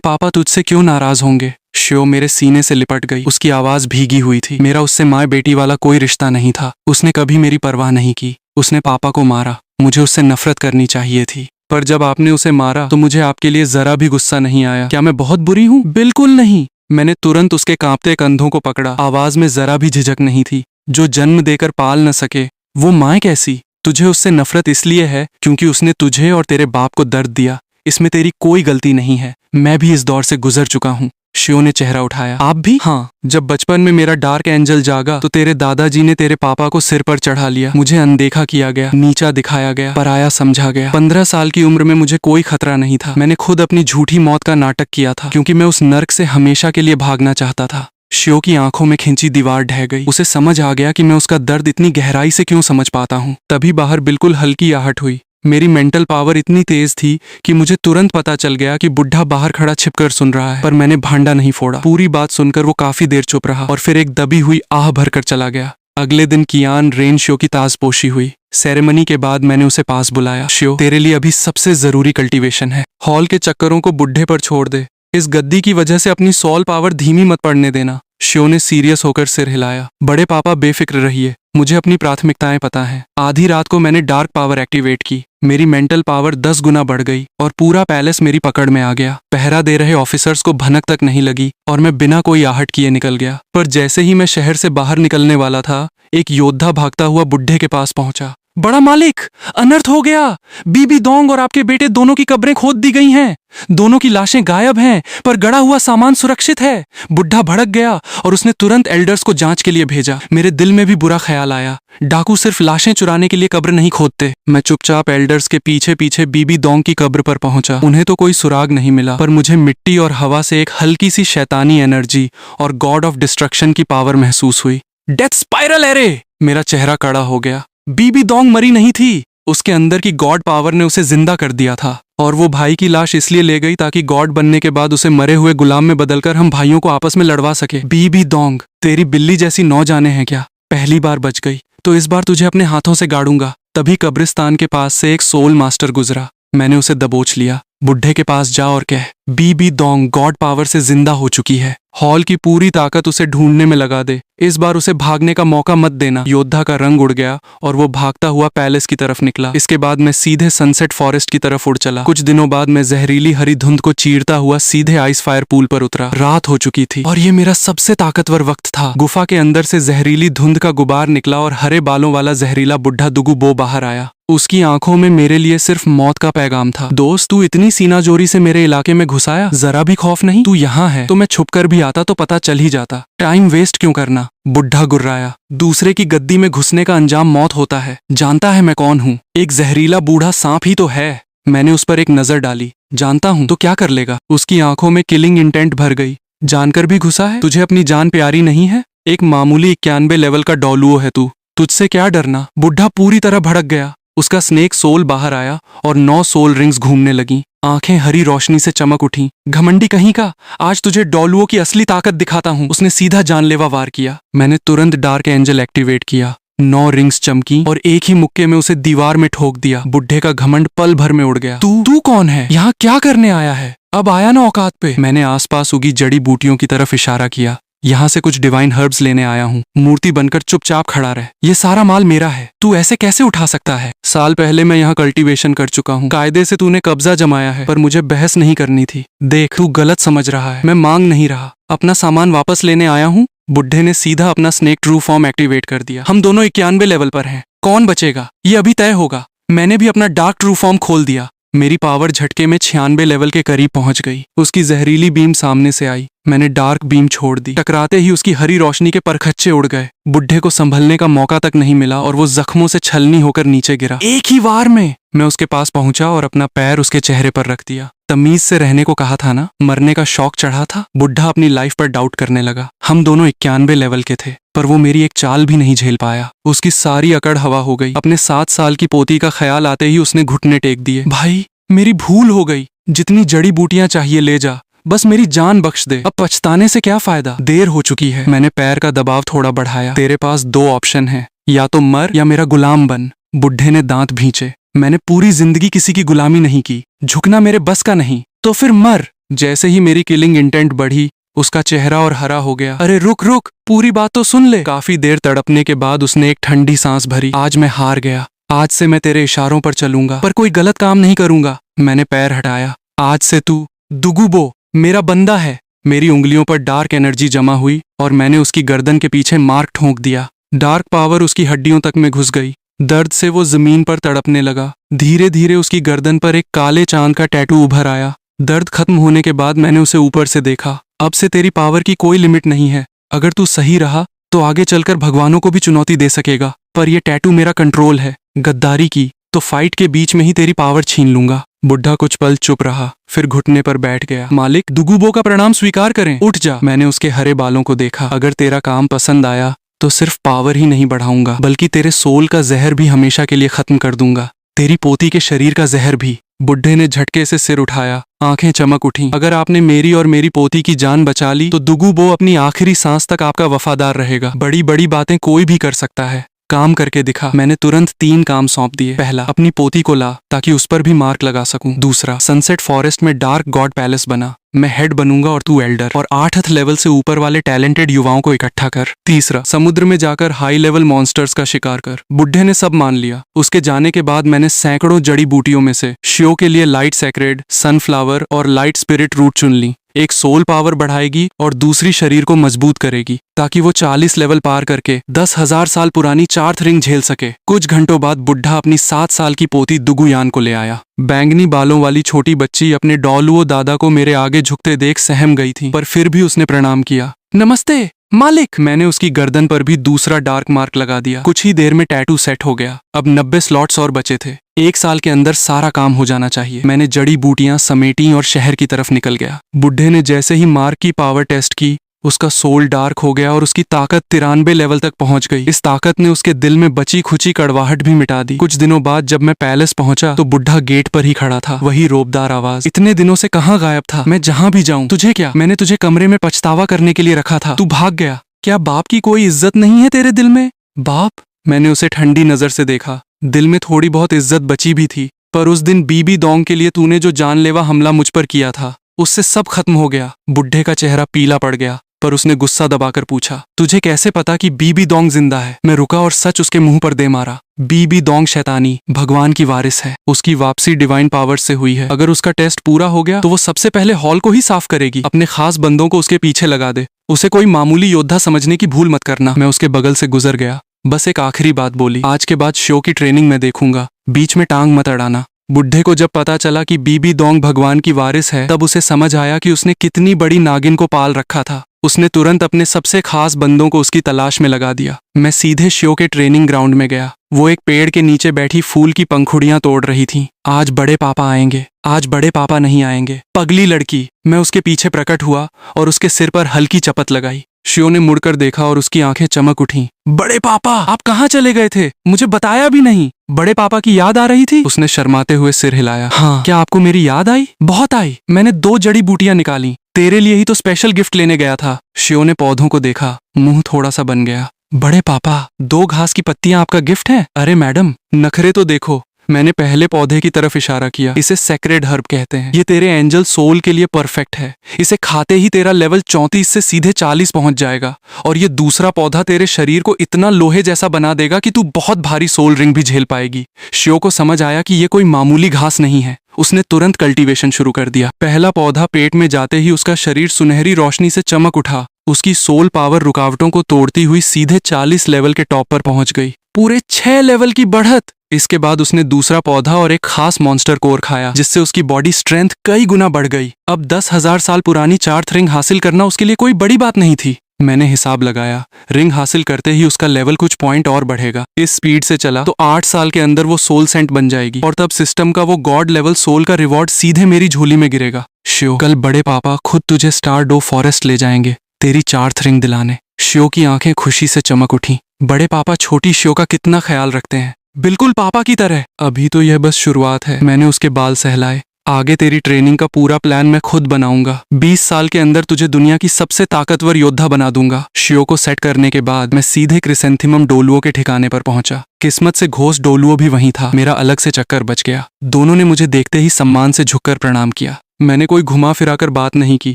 पापा तुझसे क्यों नाराज होंगे? श्यो मेरे सीने से लिपट गई। उसकी आवाज भीगी हुई थी। मेरा उससे माँ बेटी वाला कोई रिश्ता नहीं था। उसने कभी मेरी परवाह नहीं की। उसने पापा को मारा। मुझे उससे नफरत करनी चाहिए थी, पर जब आपने उसे मारा तो मुझे आपके लिए जरा भी गुस्सा नहीं आया। क्या मैं बहुत बुरी हूँ? बिल्कुल नहीं। मैंने तुरंत उसके कांपते कंधों को पकड़ा। आवाज में जरा भी झिझक नहीं थी। जो जन्म देकर पाल न सके वो माँ कैसी? तुझे उससे नफरत इसलिए है क्योंकि उसने तुझे और तेरे बाप को दर्द दिया। इसमें तेरी कोई गलती नहीं है। मैं भी इस दौर से गुजर चुका हूँ। शियो ने चेहरा उठाया। आप भी? हाँ, जब बचपन में मेरा डार्क एंजल जागा तो तेरे दादाजी ने तेरे पापा को सिर पर चढ़ा लिया। मुझे अनदेखा किया गया, नीचा दिखाया गया, पराया समझा गया। 15 साल की उम्र में मुझे कोई खतरा नहीं था। मैंने खुद अपनी झूठी मौत का नाटक किया था क्योंकि मैं उस नर्क से हमेशा के लिए भागना चाहता था। शियो की आंखों में खिंची दीवार ढह गई। उसे समझ आ गया कि मैं उसका दर्द इतनी गहराई से क्यों समझ पाता हूँ। तभी बाहर बिल्कुल हल्की आहट हुई। मेरी मेंटल पावर इतनी तेज थी कि मुझे तुरंत पता चल गया कि बुढ़ा बाहर खड़ा छिपकर सुन रहा है, पर मैंने भांडा नहीं फोड़ा। पूरी बात सुनकर वो काफी देर चुप रहा और फिर एक दबी हुई आह भरकर चला गया। अगले दिन कियान रेनशो की ताजपोशी हुई। सेरेमनी के बाद मैंने उसे पास बुलाया। शियो, तेरे लिए अभी सबसे जरूरी कल्टीवेशन है। हॉल के चक्करों को बुढ़े पर छोड़ दे। इस गद्दी की वजह से अपनी सोल पावर धीमी मत पड़ने देना। शियो ने सीरियस होकर सिर हिलाया। बड़े पापा बेफिक्र रहिए, मुझे अपनी प्राथमिकताएं पता हैं। आधी रात को मैंने डार्क पावर एक्टिवेट की। मेरी मेंटल पावर 10 गुना बढ़ गई और पूरा पैलेस मेरी पकड़ में आ गया। पहरा दे रहे ऑफिसर्स को भनक तक नहीं लगी और मैं बिना कोई आहट किए निकल गया। पर जैसे ही मैं शहर से बाहर निकलने वाला था, एक योद्धा भागता हुआ बुढ़े के पास पहुंचा। बड़ा मालिक, अनर्थ हो गया। बीबी दोंग और आपके बेटे दोनों की कब्रें खोद दी गई हैं। दोनों की लाशें गायब हैं, पर गड़ा हुआ सामान सुरक्षित है। बुढ़ा भड़क गया और उसने तुरंत एल्डर्स को जांच के लिए भेजा। मेरे दिल में भी बुरा ख्याल आया। डाकू सिर्फ लाशें चुराने के लिए कब्र नहीं खोदते। मैं चुपचाप एल्डर्स के पीछे पीछे बीबी दोंग की कब्र पर पहुंचा। उन्हें तो कोई सुराग नहीं मिला, पर मुझे मिट्टी और हवा से एक हल्की सी शैतानी एनर्जी और गॉड ऑफ डिस्ट्रक्शन की पावर महसूस हुई। Death spiral array! मेरा चेहरा कड़ा हो गया। बीबी दोंग मरी नहीं थी। उसके अंदर की गॉड पावर ने उसे जिंदा कर दिया था और वो भाई की लाश इसलिए ले गई ताकि गॉड बनने के बाद उसे मरे हुए गुलाम में बदलकर हम भाइयों को आपस में लड़वा सके। बीबी दोंग, तेरी बिल्ली जैसी 9 जाने हैं क्या? पहली बार बच गई तो इस बार तुझे अपने हाथों से गाड़ूंगा। तभी कब्रिस्तान के पास से एक सोल मास्टर गुजरा। मैंने उसे दबोच लिया। बुढ़े के पास जा और कह, बीबी दोंग गॉड पावर से जिंदा हो चुकी है। हॉल की पूरी ताकत उसे ढूंढने में लगा दे। इस बार उसे भागने का मौका मत देना। योद्धा का रंग उड़ गया और वो भागता हुआ पैलेस की तरफ निकला। इसके बाद मैं सीधे सनसेट फॉरेस्ट की तरफ उड़ चला। कुछ दिनों बाद मैं जहरीली हरी धुंध को चीरता हुआ सीधे आइस फायर पूल पर उतरा। रात हो चुकी थी और ये मेरा सबसे ताकतवर वक्त था। गुफा के अंदर से जहरीली धुंध का गुबार निकला और हरे बालों वाला जहरीला बुढ़ा दुगु बो बाहर आया। उसकी आंखों में मेरे लिए सिर्फ मौत का पैगाम था। दोस्त, तू इतनी सीनाजोरी से मेरे इलाके में घुस आया, जरा भी खौफ नहीं? तू यहाँ है तो मैं छुप कर भी आता तो पता चल ही जाता। टाइम वेस्ट क्यों करना? बुढ़ा गुर्राया। दूसरे की गद्दी में घुसने का अंजाम मौत होता है। जानता है मैं कौन हूँ? एक जहरीला बूढ़ा सांप ही तो है। मैंने उस पर एक नजर डाली। जानता हूँ तो क्या कर लेगा? उसकी आंखों में किलिंग इंटेंट भर गई। जानकर भी घुसा है? तुझे अपनी जान प्यारी नहीं है? एक मामूली 91 लेवल का डॉलुओ है तू। तुझसे क्या डरना? बुढ़ा पूरी तरह भड़क गया। उसका स्नेक सोल बाहर आया और 9 सोल रिंग्स घूमने लगी। आंखें हरी रोशनी से चमक उठी। घमंडी कहीं का, आज तुझे डॉलुओं की असली ताकत दिखाता हूँ। उसने सीधा जानलेवा वार किया। मैंने तुरंत डार्क एंजल एक्टिवेट किया। 9 रिंग्स चमकी और एक ही मुक्के में उसे दीवार में ठोक दिया। बुढ़े का घमंड पल भर में उड़ गया। तू कौन है? यहाँ क्या करने आया है? अब आया ना औकात पे? मैंने आसपास उगी जड़ी बूटियों की तरफ इशारा किया। यहाँ से कुछ डिवाइन हर्ब्स लेने आया हूँ। मूर्ति बनकर चुपचाप खड़ा रह। ये सारा माल मेरा है। तू ऐसे कैसे उठा सकता है? साल पहले मैं यहाँ कल्टीवेशन कर चुका हूँ। कायदे से तूने कब्जा जमाया है, पर मुझे बहस नहीं करनी थी। देख, तू गलत समझ रहा है। मैं मांग नहीं रहा, अपना सामान वापस लेने आया हूँ। बुढ़े ने सीधा अपना स्नेक ट्रू फॉर्म एक्टिवेट कर दिया। हम दोनों 91 लेवल पर हैं। कौन बचेगा ये अभी तय होगा। मैंने भी अपना डार्क ट्रू फॉर्म खोल दिया। मेरी पावर झटके में 96 लेवल के करीब पहुंच गई। उसकी जहरीली बीम सामने से आई। मैंने डार्क बीम छोड़ दी। टकराते ही उसकी हरी रोशनी के परखच्चे उड़ गए। बुढ़े को संभलने का मौका तक नहीं मिला और वो जख्मों से छलनी होकर नीचे गिरा। एक ही वार में मैं उसके पास पहुंचा और अपना पैर उसके चेहरे पर रख दिया। तमीज से रहने को कहा था ना? मरने का शौक चढ़ा था। बुढ़ा अपनी लाइफ पर डाउट करने लगा। हम दोनों 91 लेवल के थे, पर पर वो मेरी एक चाल भी नहीं झेल पाया। उसकी सारी अकड़ हवा हो गई। अपने 7 साल की पोती का ख्याल आते ही उसने घुटने टेक दिए। भाई, मेरी भूल हो गई, जितनी जड़ी बूटियां चाहिए ले जा, बस मेरी जान बख्श दे। अब पछताने से क्या फायदा, देर हो चुकी है। मैंने पैर का दबाव थोड़ा बढ़ाया। तेरे पास 2 ऑप्शन हैं, या तो मर या मेरा गुलाम बन। बुढ़े ने दांत भींचे। मैंने पूरी जिंदगी किसी की गुलामी नहीं की, झुकना मेरे बस का नहीं। तो फिर मर। जैसे ही मेरी किलिंग इंटेंट बढ़ी, उसका चेहरा और हरा हो गया। अरे रुक रुक, पूरी बात तो सुन ले। काफी देर तड़पने के बाद उसने एक ठंडी सांस भरी। आज मैं हार गया। आज से मैं तेरे इशारों पर चलूंगा, पर कोई गलत काम नहीं करूंगा। मैंने पैर हटाया। आज से तू दुगुबो मेरा बंदा है। मेरी उंगलियों पर डार्क एनर्जी जमा हुई और मैंने उसकी गर्दन के पीछे मार्क ठोंक दिया। डार्क पावर उसकी हड्डियों तक में घुस गई। दर्द से वो जमीन पर तड़पने लगा। धीरे धीरे उसकी गर्दन पर एक काले चांद का टैटू उभर आया। दर्द खत्म होने के बाद मैंने उसे ऊपर से देखा। अब से तेरी पावर की कोई लिमिट नहीं है। अगर तू सही रहा तो आगे चलकर भगवानों को भी चुनौती दे सकेगा, पर यह टैटू मेरा कंट्रोल है। गद्दारी की तो फाइट के बीच में ही तेरी पावर छीन लूंगा। बुढ़ा कुछ पल चुप रहा, फिर घुटने पर बैठ गया। मालिक, दुगुबो का प्रणाम स्वीकार करें। उठ जा। मैंने उसके हरे बालों को देखा। अगर तेरा काम पसंद आया तो सिर्फ पावर ही नहीं बढ़ाऊंगा, बल्कि तेरे सोल का जहर भी हमेशा के लिए खत्म कर दूंगा। तेरी पोती के शरीर का जहर भी। बुढ़े ने झटके से सिर उठाया। आंखें चमक उठी। अगर आपने मेरी और मेरी पोती की जान बचा ली तो दुगुबो अपनी आखिरी सांस तक आपका वफादार रहेगा। बड़ी बड़ी बातें कोई भी कर सकता है, काम करके दिखा। मैंने तुरंत 3 काम सौंप दिए। पहला, अपनी पोती को ला ताकि उस पर भी मार्क लगा सकूं। दूसरा, सनसेट फॉरेस्ट में डार्क गॉड पैलेस बना। मैं हेड बनूंगा और तू एल्डर। और 8th लेवल से ऊपर वाले टैलेंटेड युवाओं को इकट्ठा कर। तीसरा, समुद्र में जाकर हाई लेवल मॉन्स्टर्स का शिकार कर। बुढ़े ने सब मान लिया। उसके जाने के बाद मैंने सैकड़ों जड़ी बूटियों में से शियो के लिए लाइट सेक्रेड, सनफ्लावर और लाइट स्पिरिट रूट चुन ली। एक सोल पावर बढ़ाएगी और दूसरी शरीर को मजबूत करेगी, ताकि वो 40 लेवल पार करके 10,000 साल पुरानी 4th रिंग झेल सके। कुछ घंटों बाद बुढ़ा अपनी 7 साल की पोती दुगुयान को ले आया। बैंगनी बालों वाली छोटी बच्ची अपने डॉलुओ दादा को मेरे आगे झुकते देख सहम गई थी, पर फिर भी उसने प्रणाम किया। नमस्ते मालिक। मैंने उसकी गर्दन पर भी दूसरा डार्क मार्क लगा दिया। कुछ ही देर में टैटू सेट हो गया। अब 90 स्लॉट्स और बचे थे। 1 साल के अंदर सारा काम हो जाना चाहिए। मैंने जड़ी बूटियां समेटी और शहर की तरफ निकल गया। बुढ़े ने जैसे ही मार्क की पावर टेस्ट की, उसका सोल डार्क हो गया और उसकी ताकत 93 लेवल तक पहुंच गई। इस ताकत ने उसके दिल में बची खुची कड़वाहट भी मिटा दी। कुछ दिनों बाद जब मैं पैलेस पहुंचा तो बुढ़ा गेट पर ही खड़ा था। वही रोबदार आवाज, इतने दिनों से कहाँ गायब था? मैं जहां भी जाऊं तुझे क्या? मैंने तुझे कमरे में पछतावा करने के लिए रखा था, तू भाग गया। क्या बाप की कोई इज्जत नहीं है तेरे दिल में? बाप? मैंने उसे ठंडी नजर से देखा। दिल में थोड़ी बहुत इज्जत बची भी थी, पर उस दिन बीबी दोंग के लिए तूने जो जानलेवा हमला मुझ पर किया था, उससे सब खत्म हो गया। बुढ़े का चेहरा पीला पड़ गया, पर उसने गुस्सा दबाकर पूछा, तुझे कैसे पता कि बीबी दोंग जिंदा है? मैं रुका और सच उसके मुंह पर दे मारा। बीबी दोंग शैतानी भगवान की वारिस है। उसकी वापसी डिवाइन पावर से हुई है। अगर उसका टेस्ट पूरा हो गया तो वो सबसे पहले हॉल को ही साफ करेगी। अपने खास बंदों को उसके पीछे लगा दे। उसे कोई मामूली योद्धा समझने की भूल मत करना। मैं उसके बगल से गुजर गया। बस एक आखिरी बात बोली, आज के बाद शो की ट्रेनिंग मैं देखूंगा, बीच में टांग मत अड़ाना। बुढ़े को जब पता चला कि बीबी दोंग भगवान की वारिस है, तब उसे समझ आया कि उसने कितनी बड़ी नागिन को पाल रखा था। उसने तुरंत अपने सबसे खास बंदों को उसकी तलाश में लगा दिया। मैं सीधे शो के ट्रेनिंग ग्राउंड में गया। वो एक पेड़ के नीचे बैठी फूल की पंखुड़ियां तोड़ रही थी। आज बड़े पापा आएंगे, आज बड़े पापा नहीं आएंगे। पगली लड़की। मैं उसके पीछे प्रकट हुआ और उसके सिर पर हल्की चपत लगाई। शियो ने मुड़कर देखा और उसकी आंखें चमक उठी। बड़े पापा, आप कहाँ चले गए थे? मुझे बताया भी नहीं। बड़े पापा की याद आ रही थी? उसने शर्माते हुए सिर हिलाया। हाँ। क्या आपको मेरी याद आई? बहुत आई। मैंने 2 जड़ी बूटियां निकाली। तेरे लिए ही तो स्पेशल गिफ्ट लेने गया था। शियो ने पौधों को देखा, मुंह थोड़ा सा बन गया। बड़े पापा, 2 घास की पत्तियां आपका गिफ्ट है? अरे मैडम, नखरे तो देखो। मैंने पहले पौधे की तरफ इशारा किया। इसे सेक्रेड हर्ब कहते हैं। ये तेरे एंजल सोल के लिए परफेक्ट है। इसे खाते ही तेरा लेवल 34 से सीधे 40 पहुंच जाएगा। और ये दूसरा पौधा तेरे शरीर को इतना लोहे जैसा बना देगा कि तू बहुत भारी सोल रिंग भी झेल पाएगी। शियो को समझ आया कि ये कोई मामूली घास नहीं है। उसने तुरंत कल्टीवेशन शुरू कर दिया। पहला पौधा पेट में जाते ही उसका शरीर सुनहरी रोशनी से चमक उठा। उसकी सोल पावर रुकावटों को तोड़ती हुई सीधे 40 लेवल के टॉप पर पहुंच गई। पूरे 6 लेवल की बढ़त। इसके बाद उसने दूसरा पौधा और एक खास मॉन्स्टर कोर खाया, जिससे उसकी बॉडी स्ट्रेंथ कई गुना बढ़ गई। अब 10,000 साल पुरानी 4th रिंग हासिल करना उसके लिए कोई बड़ी बात नहीं थी। मैंने हिसाब लगाया, रिंग हासिल करते ही उसका लेवल कुछ पॉइंट और बढ़ेगा। इस स्पीड से चला तो 8 साल के अंदर वो सोल सेंट बन जाएगी, और तब सिस्टम का वो गॉड लेवल सोल का रिवॉर्ड सीधे मेरी झोली में गिरेगा। शियो, कल बड़े पापा खुद तुझे स्टार डो फॉरेस्ट ले जाएंगे तेरी 4th रिंग दिलाने। शियो की आंखें खुशी से चमक उठी। बड़े पापा छोटी शियो का कितना ख्याल रखते हैं, बिल्कुल पापा की तरह। अभी तो यह बस शुरुआत है। मैंने उसके बाल सहलाए। आगे तेरी ट्रेनिंग का पूरा प्लान मैं खुद बनाऊंगा। 20 साल के अंदर तुझे दुनिया की सबसे ताकतवर योद्धा बना दूंगा। शियो को सेट करने के बाद मैं सीधे क्रिसेंथिमम डोलुओ के ठिकाने पर पहुंचा। किस्मत से घोस्ट डोलुओ भी वहीं था। मेरा अलग से चक्कर बच गया। दोनों ने मुझे देखते ही सम्मान से झुककर प्रणाम किया। मैंने कोई घुमा फिराकर बात नहीं की।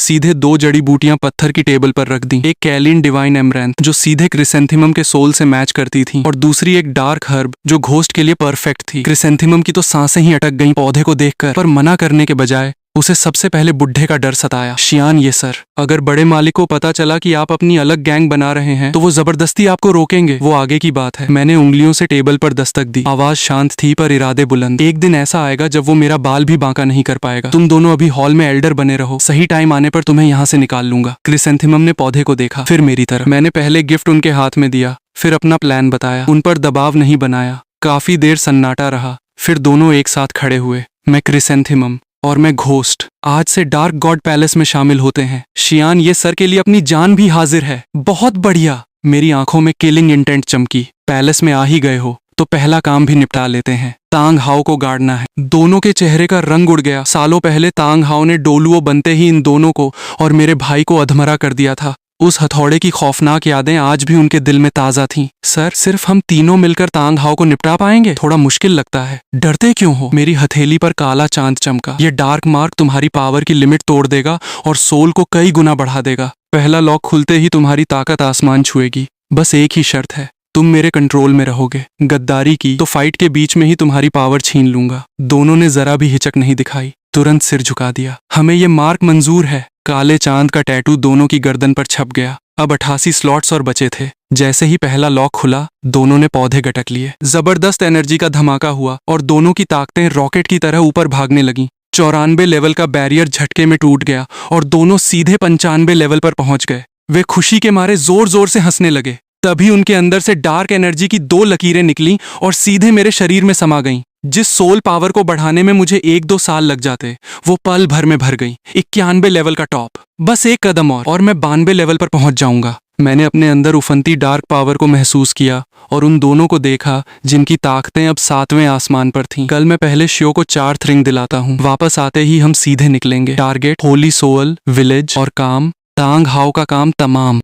सीधे 2 जड़ी बूटियां पत्थर की टेबल पर रख दी। एक कैलिन डिवाइन एमरैंथ जो सीधे क्रिसेंथिमम के सोल से मैच करती थी, और दूसरी एक डार्क हर्ब जो घोस्ट के लिए परफेक्ट थी। क्रिसेंथिमम की तो सांसें ही अटक गईं पौधे को देखकर, पर मना करने के बजाय उसे सबसे पहले बुढ़े का डर सताया। शियान, ये सर, अगर बड़े मालिक को पता चला कि आप अपनी अलग गैंग बना रहे हैं तो वो जबरदस्ती आपको रोकेंगे। वो आगे की बात है। मैंने उंगलियों से टेबल पर दस्तक दी। आवाज शांत थी पर इरादे बुलंद। एक दिन ऐसा आएगा जब वो मेरा बाल भी बांका नहीं कर पाएगा। तुम दोनों अभी हॉल में एल्डर बने रहो। सही टाइम आने पर तुम्हें यहाँ से निकाल लूंगा। क्रिसेंथिमम ने पौधे को देखा, फिर मेरी तरफ। मैंने पहले गिफ्ट उनके हाथ में दिया, फिर अपना प्लान बताया। उन पर दबाव नहीं बनाया। काफी देर सन्नाटा रहा, फिर दोनों एक साथ खड़े हुए। मैं क्रिसेंथिमम और मैं घोस्ट आज से डार्क गॉड पैलेस में शामिल होते हैं। शियान, ये सर के लिए अपनी जान भी हाजिर है। बहुत बढ़िया। मेरी आंखों में किलिंग इंटेंट चमकी। पैलेस में आ ही गए हो तो पहला काम भी निपटा लेते हैं। तांग हाओ को गाड़ना है। दोनों के चेहरे का रंग उड़ गया। सालों पहले तांग हाओ ने डोलुओ बनते ही इन दोनों को और मेरे भाई को अधमरा कर दिया था। उस हथौड़े की खौफनाक यादें आज भी उनके दिल में ताजा थीं। सर, सिर्फ हम तीनों मिलकर तांग हाओ को निपटा पाएंगे? थोड़ा मुश्किल लगता है। डरते क्यों हो? मेरी हथेली पर काला चांद चमका। ये डार्क मार्क तुम्हारी पावर की लिमिट तोड़ देगा और सोल को कई गुना बढ़ा देगा। पहला लॉक खुलते ही तुम्हारी ताकत आसमान छुएगी। बस एक ही शर्त है, तुम मेरे कंट्रोल में रहोगे। गद्दारी की तो फाइट के बीच में ही तुम्हारी पावर छीन लूंगा। दोनों ने जरा भी हिचक नहीं दिखाई, तुरंत सिर झुका दिया। हमें ये मार्क मंजूर है। काले चांद का टैटू दोनों की गर्दन पर छप गया। अब 88 स्लॉट्स और बचे थे। जैसे ही पहला लॉक खुला, दोनों ने पौधे गटक लिए। जबरदस्त एनर्जी का धमाका हुआ और दोनों की ताकतें रॉकेट की तरह ऊपर भागने लगीं। 94 लेवल का बैरियर झटके में टूट गया और दोनों सीधे 95 लेवल पर पहुंच गए। वे खुशी के मारे जोर जोर से हंसने लगे। तभी उनके अंदर से डार्क एनर्जी की 2 लकीरें निकलीं और सीधे मेरे शरीर में समा गईं। जिस सोल पावर को बढ़ाने में मुझे 1-2 साल लग जाते, वो पल भर में भर गई। 91 लेवल का टॉप। बस एक कदम और मैं 92 लेवल पर पहुंच जाऊंगा। मैंने अपने अंदर उफनती डार्क पावर को महसूस किया और उन दोनों को देखा जिनकी ताकतें अब 7वें आसमान पर थीं। कल मैं पहले शियो को 4 रिंग दिलाता हूँ। वापस आते ही हम सीधे निकलेंगे। टारगेट होली सोल, विलेज और काम। तांग हाओ का काम तमाम।